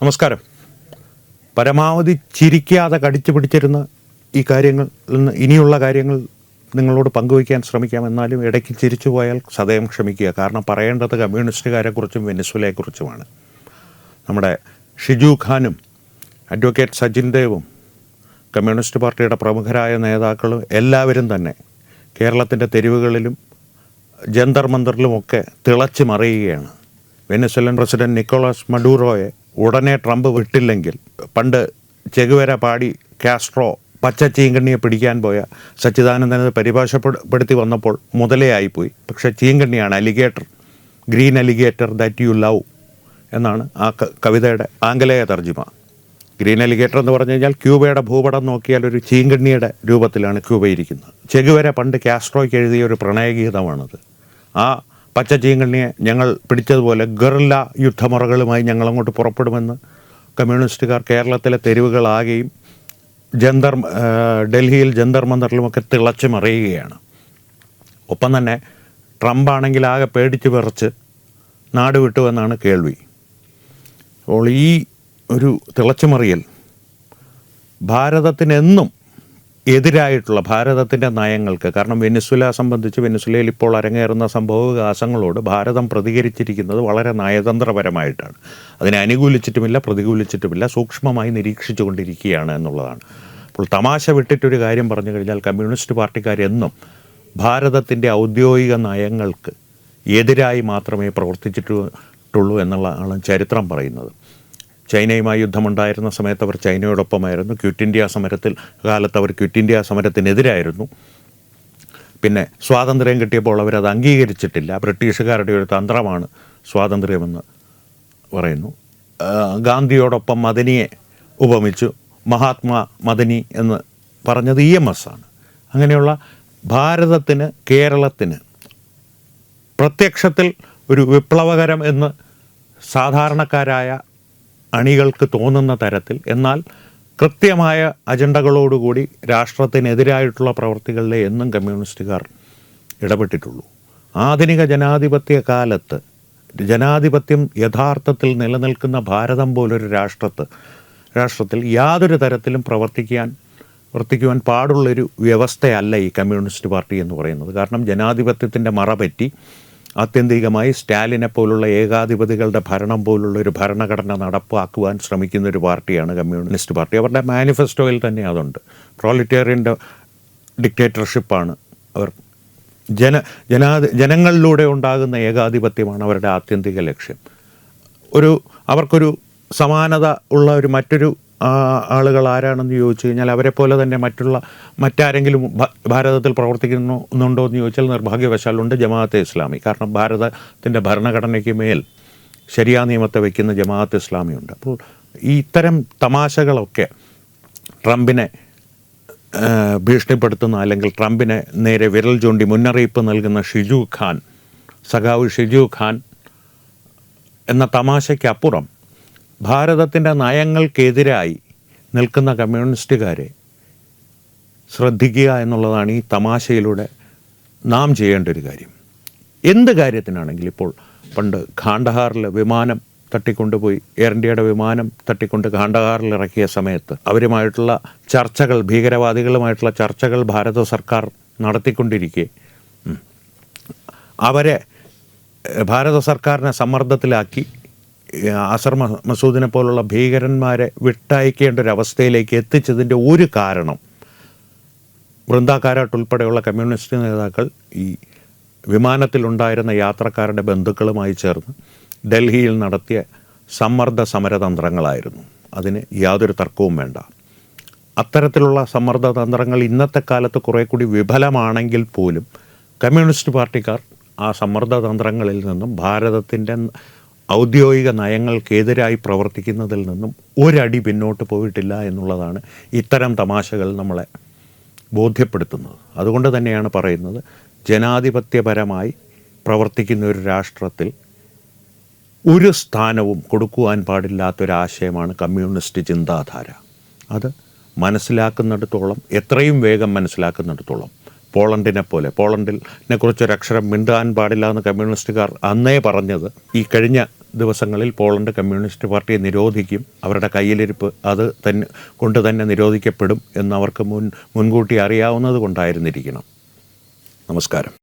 നമസ്കാരം. പരമാവധി ചിരിക്കാതെ കടിച്ചു പിടിച്ചിരുന്ന ഈ കാര്യങ്ങൾ ഇനിയുള്ള കാര്യങ്ങൾ നിങ്ങളോട് പങ്കുവയ്ക്കാൻ ശ്രമിക്കാം. എന്നാലും ഇടയ്ക്ക് ചിരിച്ചു പോയാൽ സദയം ക്ഷമിക്കുക. കാരണം പറയേണ്ടത് കമ്മ്യൂണിസ്റ്റുകാരെക്കുറിച്ചും വെനിസ്വേലയെക്കുറിച്ചുമാണ്. നമ്മുടെ ഷിജു ഖാനും അഡ്വക്കേറ്റ് സജിൻ ദേവും കമ്മ്യൂണിസ്റ്റ് പാർട്ടിയുടെ പ്രമുഖരായ നേതാക്കളും എല്ലാവരും തന്നെ കേരളത്തിൻ്റെ തെരുവുകളിലും ജന്തർ മന്ദറിലുമൊക്കെ തിളച്ച് മറിയുകയാണ്. വെനിസ്വേലൻ പ്രസിഡന്റ് നിക്കോളാസ് മഡൂറോയെ ഉടനെ ട്രംപ് വിട്ടില്ലെങ്കിൽ പണ്ട് ചെഗുവേര പാടി കാസ്ട്രോ പച്ച ചീങ്കണ്ണിയെ പിടിക്കാൻ പോയ സച്ചിദാനന്ദനെ പരിഭാഷപ്പെടുത്തി വന്നപ്പോൾ മുതലയായിപ്പോയി. പക്ഷേ ചീങ്കണ്ണിയാണ് alligator, green alligator that you love എന്നാണ് ആ കവിതയുടെ ആംഗലേയ തർജിമ. ഗ്രീൻ അലിഗേറ്റർ എന്ന് പറഞ്ഞു കഴിഞ്ഞാൽ ക്യൂബയുടെ ഭൂപടം നോക്കിയാൽ ഒരു ചീങ്കണ്ണിയുടെ രൂപത്തിലാണ് ക്യൂബ ഇരിക്കുന്നത്. ചെഗുവേര പണ്ട് കാസ്ട്രോയ്ക്ക് എഴുതിയ ഒരു പ്രണയഗീതമാണത്. ആ പച്ച ചീങ്കണ്ണിയെ ഞങ്ങൾ പിടിച്ചതുപോലെ ഗറില്ല യുദ്ധമുറകളുമായി ഞങ്ങളങ്ങോട്ട് പുറപ്പെടുമെന്ന് കമ്മ്യൂണിസ്റ്റുകാർ കേരളത്തിലെ തെരുവുകളാകെയും ഡൽഹിയിൽ ജന്തർ മന്ദറിലുമൊക്കെ തിളച്ച് മറിയുകയാണ്. ഒപ്പം തന്നെ ട്രംപാണെങ്കിൽ ആകെ പേടിച്ച് വിറച്ച് നാട് വിട്ടുവെന്നാണ് കേൾവി. അപ്പോൾ ഈ ഒരു തിളച്ചുമറിയൽ ഭാരതത്തിനെന്നും എതിരായിട്ടുള്ള ഭാരതത്തിൻ്റെ നയങ്ങൾക്ക്, കാരണം വെനിസ്വേല സംബന്ധിച്ച് വെനിസ്വേലയിൽ ഇപ്പോൾ അരങ്ങേറുന്ന സംഭവവികാസങ്ങളോട് ഭാരതം പ്രതികരിച്ചിരിക്കുന്നത് വളരെ നയതന്ത്രപരമായിട്ടാണ്. അതിനെ അനുകൂലിച്ചിട്ടുമില്ല പ്രതികൂലിച്ചിട്ടുമില്ല, സൂക്ഷ്മമായി നിരീക്ഷിച്ചു കൊണ്ടിരിക്കുകയാണ് എന്നുള്ളതാണ്. അപ്പോൾ തമാശ വിട്ടിട്ടൊരു കാര്യം പറഞ്ഞു കഴിഞ്ഞാൽ കമ്മ്യൂണിസ്റ്റ് പാർട്ടിക്കാരെന്നും ഭാരതത്തിൻ്റെ ഔദ്യോഗിക നയങ്ങൾക്ക് എതിരായി മാത്രമേ പ്രവർത്തിച്ചിട്ടുള്ളൂ എന്നുള്ളതാണ് ചരിത്രം പറയുന്നത്. ചൈനയുമായി യുദ്ധമുണ്ടായിരുന്ന സമയത്ത് അവർ ചൈനയോടൊപ്പമായിരുന്നു. ക്വിറ്റ് ഇന്ത്യ കാലത്ത് അവർ ക്വിറ്റ് ഇന്ത്യ സമരത്തിനെതിരായിരുന്നു. പിന്നെ സ്വാതന്ത്ര്യം കിട്ടിയപ്പോൾ അവരത് അംഗീകരിച്ചിട്ടില്ല. ബ്രിട്ടീഷുകാരുടെ ഒരു തന്ത്രമാണ് സ്വാതന്ത്ര്യമെന്ന് പറയുന്നു. ഗാന്ധിയോടൊപ്പം മദനിയെ ഉപമിച്ചു. മഹാത്മാ മദനി എന്ന് പറഞ്ഞത് EMS ആണ്. അങ്ങനെയുള്ള ഭാരതത്തിന്, കേരളത്തിന് പ്രത്യക്ഷത്തിൽ ഒരു വിപ്ലവകരം എന്ന് സാധാരണക്കാരായ അണികൾക്ക് തോന്നുന്ന തരത്തിൽ, എന്നാൽ കൃത്യമായ അജണ്ടകളോടുകൂടി രാഷ്ട്രത്തിനെതിരായിട്ടുള്ള പ്രവർത്തികളിലെ എന്നും കമ്മ്യൂണിസ്റ്റുകാർ ഇടപെട്ടിട്ടുള്ളൂ. ആധുനിക ജനാധിപത്യ കാലത്ത് ജനാധിപത്യം യഥാർത്ഥത്തിൽ നിലനിൽക്കുന്ന ഭാരതം പോലൊരു രാഷ്ട്രത്തിൽ യാതൊരു തരത്തിലും പ്രവർത്തിക്കുവാൻ പാടുള്ളൊരു വ്യവസ്ഥയല്ല ഈ കമ്മ്യൂണിസ്റ്റ് പാർട്ടി എന്ന് പറയുന്നത്. കാരണം ജനാധിപത്യത്തിൻ്റെ മറപറ്റി ആത്യന്തികമായി സ്റ്റാലിനെ പോലുള്ള ഏകാധിപതികളുടെ ഭരണം പോലുള്ള ഒരു ഭരണഘടന നടപ്പാക്കുവാൻ ശ്രമിക്കുന്ന ഒരു പാർട്ടിയാണ് കമ്മ്യൂണിസ്റ്റ് പാർട്ടി. അവരുടെ മാനിഫെസ്റ്റോയിൽ തന്നെ അതുണ്ട്. പ്രോലിറ്റേറിയൻ്റെ ഡിക്റ്റേറ്റർഷിപ്പാണ് അവർ. ജനങ്ങളിലൂടെ ഉണ്ടാകുന്ന ഏകാധിപത്യമാണ് അവരുടെ ആത്യന്തിക ലക്ഷ്യം. അവർക്കൊരു സമാനത ഉള്ള മറ്റൊരു ആളുകൾ ആരാണെന്ന് ചോദിച്ചു കഴിഞ്ഞാൽ അവരെ പോലെ തന്നെ മറ്റാരെങ്കിലും ഭാരതത്തിൽ പ്രവർത്തിക്കുന്നുണ്ടോ എന്ന് ചോദിച്ചാൽ നിർഭാഗ്യവശാലുണ്ട് ജമാഅത്തെ ഇസ്ലാമി. കാരണം ഭാരതത്തിൻ്റെ ഭരണഘടനയ്ക്ക് മേൽ ശരിയാ നിയമത്തെ വയ്ക്കുന്ന ജമാഅത്തെ ഇസ്ലാമിയുണ്ട്. അപ്പോൾ ഈ ഇത്തരം തമാശകളൊക്കെ ട്രംപിനെ ഭീഷണിപ്പെടുത്തുന്ന, അല്ലെങ്കിൽ ട്രംപിനെ നേരെ വിരൽ ചൂണ്ടി മുന്നറിയിപ്പ് നൽകുന്ന സഖാവ് ഷിജു ഖാൻ എന്ന തമാശയ്ക്കപ്പുറം ഭാരതത്തിൻ്റെ നയങ്ങൾക്കെതിരായി നിൽക്കുന്ന കമ്മ്യൂണിസ്റ്റുകാരെ ശ്രദ്ധിക്കുക എന്നുള്ളതാണ് ഈ തമാശയിലൂടെ നാം ചെയ്യേണ്ട ഒരു കാര്യം. എന്ത് കാര്യത്തിനാണെങ്കിലും ഇപ്പോൾ പണ്ട് ഖാണ്ഡഹാറിൽ വിമാനം തട്ടിക്കൊണ്ടുപോയി, എയർ ഇന്ത്യയുടെ വിമാനം തട്ടിക്കൊണ്ട് ഖാണ്ഡഹാറിൽ ഇറക്കിയ സമയത്ത് അവരുമായിട്ടുള്ള ചർച്ചകൾ, ഭീകരവാദികളുമായിട്ടുള്ള ചർച്ചകൾ ഭാരത സർക്കാർ നടത്തിക്കൊണ്ടിരിക്കെ അവരെ ഭാരത സർക്കാരിനെ സമ്മർദ്ദത്തിലാക്കി അസർ മസൂദിനെ പോലുള്ള ഭീകരന്മാരെ വിട്ടയക്കേണ്ട ഒരവസ്ഥയിലേക്ക് എത്തിച്ചതിൻ്റെ ഒരു കാരണം വൃന്ദ കാരാട്ട് ഉൾപ്പെടെയുള്ള കമ്മ്യൂണിസ്റ്റ് നേതാക്കൾ ഈ വിമാനത്തിലുണ്ടായിരുന്ന യാത്രക്കാരുടെ ബന്ധുക്കളുമായി ചേർന്ന് ഡൽഹിയിൽ നടത്തിയ സമ്മർദ്ദ സമരതന്ത്രങ്ങളായിരുന്നു. അതിന് യാതൊരു തർക്കവും വേണ്ട. അത്തരത്തിലുള്ള സമ്മർദ്ദതന്ത്രങ്ങൾ ഇന്നത്തെ കാലത്ത് കുറേ കൂടി വിഫലമാണെങ്കിൽ പോലും കമ്മ്യൂണിസ്റ്റ് പാർട്ടിക്കാർ ആ സമ്മർദ്ദതന്ത്രങ്ങളിൽ നിന്നും ഭാരതത്തിൻ്റെ ഔദ്യോഗിക നയങ്ങൾക്കെതിരായി പ്രവർത്തിക്കുന്നതിൽ നിന്നും ഒരടി പിന്നോട്ട് പോയിട്ടില്ല എന്നുള്ളതാണ് ഇത്തരം തമാശകൾ നമ്മളെ ബോധ്യപ്പെടുത്തുന്നത്. അതുകൊണ്ട് തന്നെയാണ് പറയുന്നത്, ജനാധിപത്യപരമായി പ്രവർത്തിക്കുന്ന ഒരു രാഷ്ട്രത്തിൽ ഒരു സ്ഥാനവും കൊടുക്കുവാൻ പാടില്ലാത്തൊരാശയമാണ് കമ്മ്യൂണിസ്റ്റ് ചിന്താധാര. അത് മനസ്സിലാക്കുന്നിടത്തോളം, എത്രയും വേഗം മനസ്സിലാക്കുന്നിടത്തോളം, പോളണ്ടിനെ കുറിച്ചൊരക്ഷരം മിണ്ടാൻ പാടില്ല എന്ന് കമ്മ്യൂണിസ്റ്റുകാർ അന്നേ പറഞ്ഞത് ഈ കഴിഞ്ഞ ദിവസങ്ങളിൽ പോളണ്ട് കമ്മ്യൂണിസ്റ്റ് പാർട്ടിയെ നിരോധിക്കും, അവരുടെ കയ്യിലിരിപ്പ് അത് തന്നെ കൊണ്ട് തന്നെ നിരോധിക്കപ്പെടും എന്നവർക്ക് മുൻകൂട്ടി അറിയാവുന്നത് കൊണ്ടായിരുന്നിരിക്കണം. നമസ്കാരം.